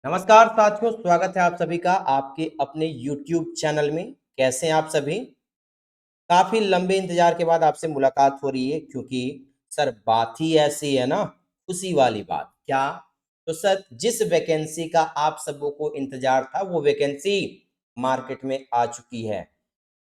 नमस्कार साथियों, स्वागत है आप सभी का आपके अपने YouTube चैनल में। कैसे हैं आप सभी? काफ़ी लंबे इंतज़ार के बाद आपसे मुलाकात हो रही है क्योंकि सर बात ही ऐसी है ना, खुशी वाली बात। क्या? तो सर जिस वैकेंसी का आप सबों को इंतज़ार था वो वैकेंसी मार्केट में आ चुकी है।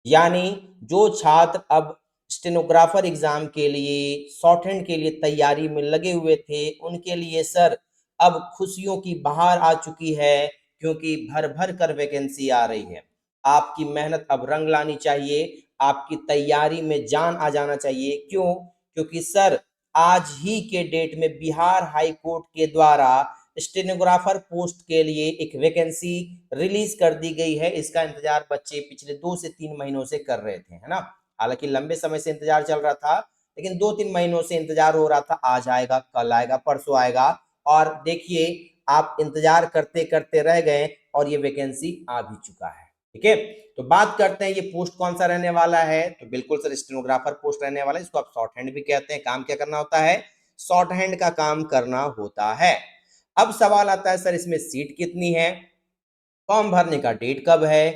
यानी जो छात्र अब स्टेनोग्राफर एग्ज़ाम के लिए, शॉर्ट हैंड के लिए तैयारी में लगे हुए थे, उनके लिए सर अब खुशियों की बहार आ चुकी है क्योंकि भर-भर कर वैकेंसी आ रही है। आपकी मेहनत अब रंग लानी चाहिए, आपकी तैयारी में जान आ जाना चाहिए। क्यों? क्योंकि सर आज ही के डेट में बिहार हाई कोर्ट के द्वारा स्टेनोग्राफर पोस्ट के लिए एक वैकेंसी रिलीज़ कर दी गई है। इसका इंतज़ार बच्चे पिछले 2 से 3 महीनों से कर रहे थे, है ना? हालाँकि लंबे समय से इंतज़ार चल रहा था, लेकिन 2-3 महीनों से इंतज़ार हो रहा था, आज आएगा, कल आएगा, परसों आएगा और देखिए आप इंतज़ार करते-करते रह गए और ये वैकेंसी आ भी चुका है, ठीक है? तो बात करते हैं ये पोस्ट कौन-सा रहने वाला है, तो बिल्कुल सर स्टेनोग्राफर पोस्ट रहने वाला है, इसको आप शॉर्ट हैंड भी कहते हैं। काम क्या करना होता है? शॉर्ट हैंड का काम करना होता है। अब सवाल आता है सर इसमें सीट कितनी है? फॉर्म भरने का डेट कब है?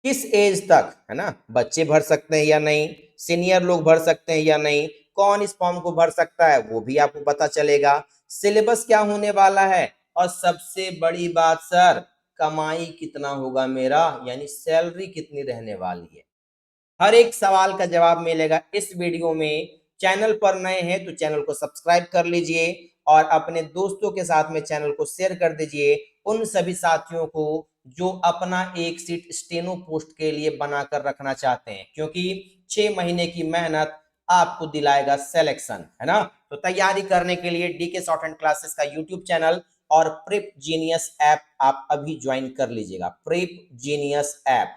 किस एज तक, है ना? बच्चे भर सकते हैं या नहीं? सीनियर लोग भर सकते हैं या नहीं? कौन इस फॉर्म को भर सकता है, वो भी आपको पता चलेगा। सिलेबस क्या होने वाला है और सबसे बड़ी बात सर, कमाई कितना होगा मेरा, यानी सैलरी कितनी रहने वाली है। हर एक सवाल का जवाब मिलेगा इस वीडियो में। चैनल पर नए हैं तो चैनल को सब्सक्राइब कर लीजिए और अपने दोस्तों के साथ में चैनल को शेयर कर दीजिए उन सभी साथियों को जो अपना एक सीट स्टेनो पोस्ट के लिए बनाकर रखना चाहते हैं, क्योंकि 6 महीने की मेहनत आपको दिलाएगा सिलेक्शन, है ना? तो तैयारी करने के लिए डीके शॉर्ट हैंड क्लासेस का यूट्यूब चैनल और प्रेप जीनियस ऐप आप अभी ज्वाइन कर लीजिएगा। प्रेप जीनियस ऐप,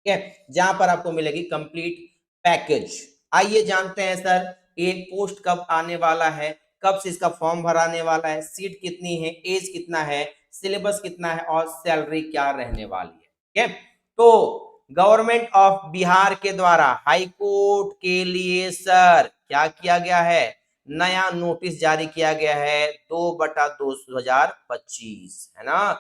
ठीक है, जहां पर आपको मिलेगी कंप्लीट पैकेज। आइए जानते हैं सर ये पोस्ट कब आने वाला है, कब से इसका फॉर्म भराने वाला है, सीट कितनी है, एज कितना है, सिलेबस कितना है और सैलरी क्या रहने वाली है, ठीक है? तो गवर्नमेंट ऑफ बिहार के द्वारा हाई कोर्ट के लिए सर क्या किया गया है, नया नोटिस जारी किया गया है 2/2/2025, है ना?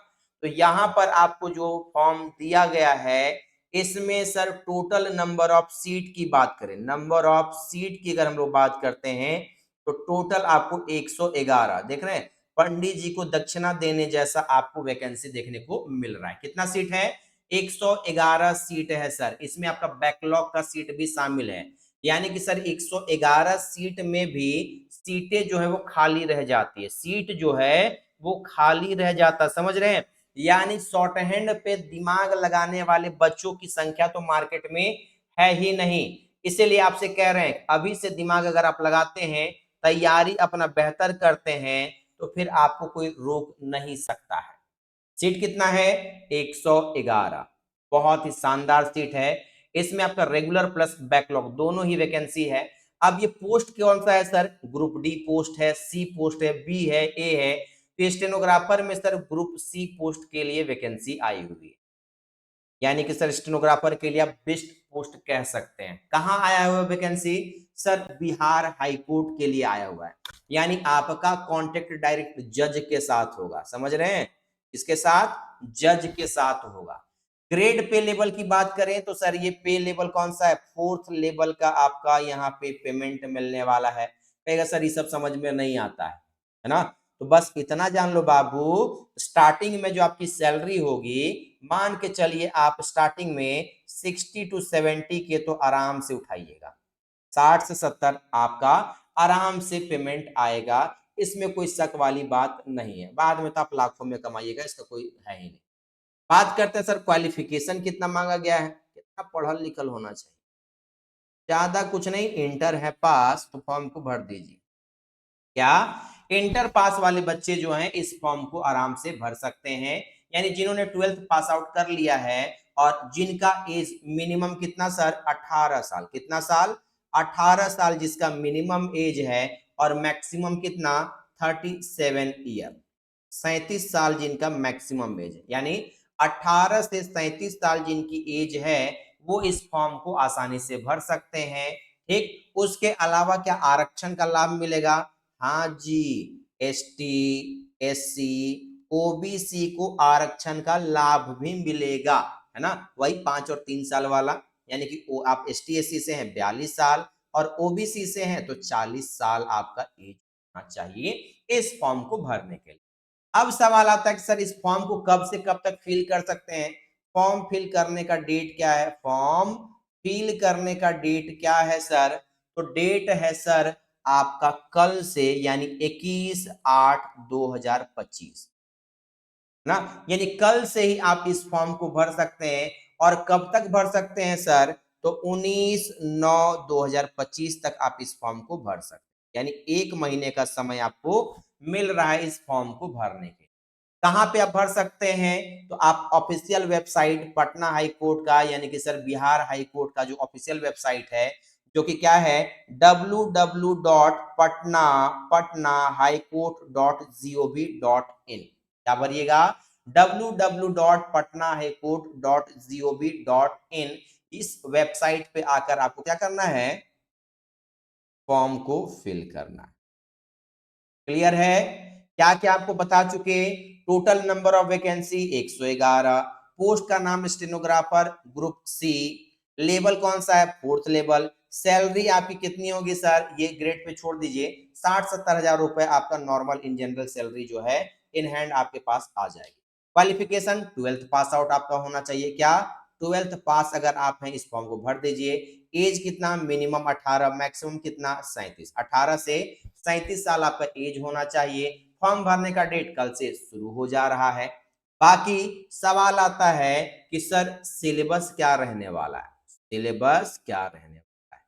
तो यहाँ पर आपको जो फॉर्म दिया गया है इसमें sir total number of seat की बात करें, नंबर ऑफ सीट की अगर हम लोग बात करते हैं तो टोटल आपको 111 देख रहे हैं। पंडित जी को दक्षिणा देने जैसा आपको वैकेंसी देखने को मिल रहा है। कितना सीट है? 111 सीट है सर। इसमें आपका बैकलॉग का सीट भी शामिल है, यानी कि सर 111 सीट में भी सीटें जो है वो खाली रह जाती है, सीट जो है वो खाली रह जाता, समझ रहे हैं? यानी शॉर्ट हैंड पे दिमाग लगाने वाले बच्चों की संख्या तो मार्केट में है ही नहीं। इसीलिए आपसे कह रहे हैं अभी से दिमाग अगर आप लगाते हैं, तैयारी अपना बेहतर करते हैं तो फिर आपको कोई रोक नहीं सकता है। सीट कितना है? 111। बहुत ही शानदार सीट है। इसमें आपका रेगुलर प्लस बैकलॉग दोनों ही वैकेंसी है। अब ये पोस्ट कौन सा है सर? ग्रुप डी पोस्ट है, सी पोस्ट है, बी है, ए है। तो स्टेनोग्राफर में सर ग्रुप सी पोस्ट के लिए वैकेंसी आई हुई है, यानी कि सर स्टेनोग्राफर के लिए आप बेस्ट पोस्ट कह सकते हैं। कहाँ आया हुआ vacancy? Sir Bihar high court के लिए आया हुआ है, यानी आपका कॉन्टेक्ट डायरेक्ट जज के साथ होगा, समझ रहे हैं? इसके साथ जज के साथ होगा। ग्रेड पे लेवल की बात करें तो सर ये पे लेवल कौन सा है? फोर्थ लेवल का आपका यहाँ पे पेमेंट मिलने वाला है। कहेगा सर ये सब समझ में नहीं आता है ना? तो बस इतना जान लो बाबू, स्टार्टिंग में जो आपकी सैलरी होगी, मान के चलिए आप स्टार्टिंग में 60 to 70 के तो आराम से उठाइएगा, 60 से 70 आपका आराम से पेमेंट आएगा। इसमें कोई शक वाली बात नहीं है। बाद में तो आप लाखों में कमाइएगा, इसका कोई है ही नहीं। बात करते हैं सर क्वालिफिकेशन कितना मांगा गया है, कितना पढ़ल लिखल होना चाहिए? ज्यादा कुछ नहीं, इंटर है पास तो फॉर्म को भर दीजिए। क्या? इंटर पास वाले बच्चे जो हैं इस फॉर्म को आराम से भर सकते हैं, यानी जिन्होंने 12th पास आउट कर लिया है और जिनका एज मिनिमम कितना सर? 18 साल। कितना साल? 18 साल जिसका मिनिमम एज है और मैक्सिमम कितना? 37 ईयर। 37 साल जिनका मैक्सिमम एज है, यानी 18 से 37 साल जिनकी एज है वो इस फॉर्म को आसानी से भर सकते हैं, ठीक? उसके अलावा क्या आरक्षण का लाभ मिलेगा? हाँ जी, एसटी, एससी, ओबीसी को आरक्षण का लाभ भी मिलेगा, है ना, वही 5 और 3 साल वाला, यानी कि आप एसटी एससी से हैं 42 साल और ओबीसी से हैं तो 40 साल आपका एज होना चाहिए इस फॉर्म को भरने के लिए। अब सवाल आता है कि सर इस फॉर्म को कब से कब तक फिल कर सकते हैं? फॉर्म फिल करने का डेट क्या है? फॉर्म फिल करने का डेट क्या है सर? तो डेट है सर आपका कल से, यानी 21/8/2025 ना, यानी कल से ही आप इस फॉर्म को भर सकते हैं। और कब तक भर सकते हैं सर? तो 19/9/2025 तक आप इस फॉर्म को भर सकते हैं, यानी 1 महीने का समय आपको मिल रहा है इस फॉर्म को भरने के। कहाँ पे आप भर सकते हैं? तो आप official website Patna high court का, यानी कि सर बिहार हाई कोर्ट का जो ऑफिशियल वेबसाइट है, जो कि क्या है, www.patnahighcourt.gov.in। क्या भरिएगा? www.patnahighcourt.gov.in। इस वेबसाइट पे आकर आपको क्या करना है? फॉर्म को फिल करना है। क्लियर है? क्या क्या आपको बता चुके? Total number of vacancy 111, post का नाम स्टेनोग्राफर ग्रुप सी, लेवल कौन सा है? 4th level. सैलरी आपकी कितनी होगी सर? ये ग्रेड पे छोड़ दीजिए, 60-70 हजार रुपए आपका नॉर्मल इन जनरल सैलरी जो है इन हैंड आपके पास आ जाएगी। क्वालिफिकेशन 12th पास आउट आपका होना चाहिए। क्या? 12th पास अगर आप हैं इस फॉर्म को भर दीजिए। एज कितना? मिनिमम 18, मैक्सिमम कितना? 37। 18 से 37 साल आपका एज होना चाहिए। फॉर्म भरने का डेट कल से शुरू हो जा रहा है। बाकी सवाल आता है कि सर सिलेबस क्या रहने वाला है? सिलेबस क्या रहने वाला है?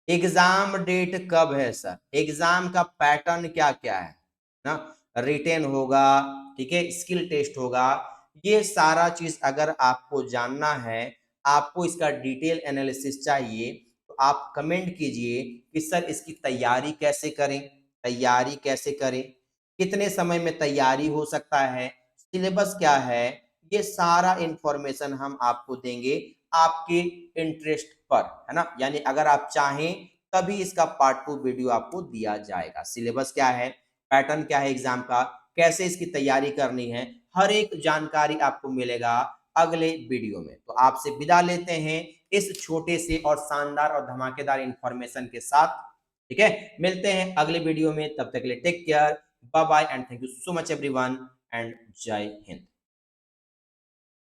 एग्जाम डेट कब है सर? एग्जाम का पैटर्न क्या क्या है ना? रिटेन होगा, ठीक है, स्किल टेस्ट होगा। ये सारा चीज अगर आपको जानना है, आपको इसका डिटेल एनालिसिस चाहिए, तो आप कमेंट कीजिए कि सर इसकी तैयारी कैसे करें, तैयारी कैसे करें, कितने समय में तैयारी हो सकता है, सिलेबस क्या है, ये सारा इंफॉर्मेशन हम आपको देंगे आपके इंटरेस्ट पर, है ना, यानी अगर आप चाहें तभी इसका पार्ट 2 वीडियो आपको दिया जाएगा। सिलेबस क्या है, पैटर्न क्या है एग्जाम का, कैसे इसकी तैयारी करनी है, हर एक जानकारी आपको मिलेगा अगले वीडियो में। तो आपसे विदा लेते हैं इस छोटे से और शानदार और धमाकेदार इंफॉर्मेशन के साथ, ठीक है। मिलते हैं अगले वीडियो में, तब तक के लिए take care, bye bye and thank you so much everyone and जय हिंद।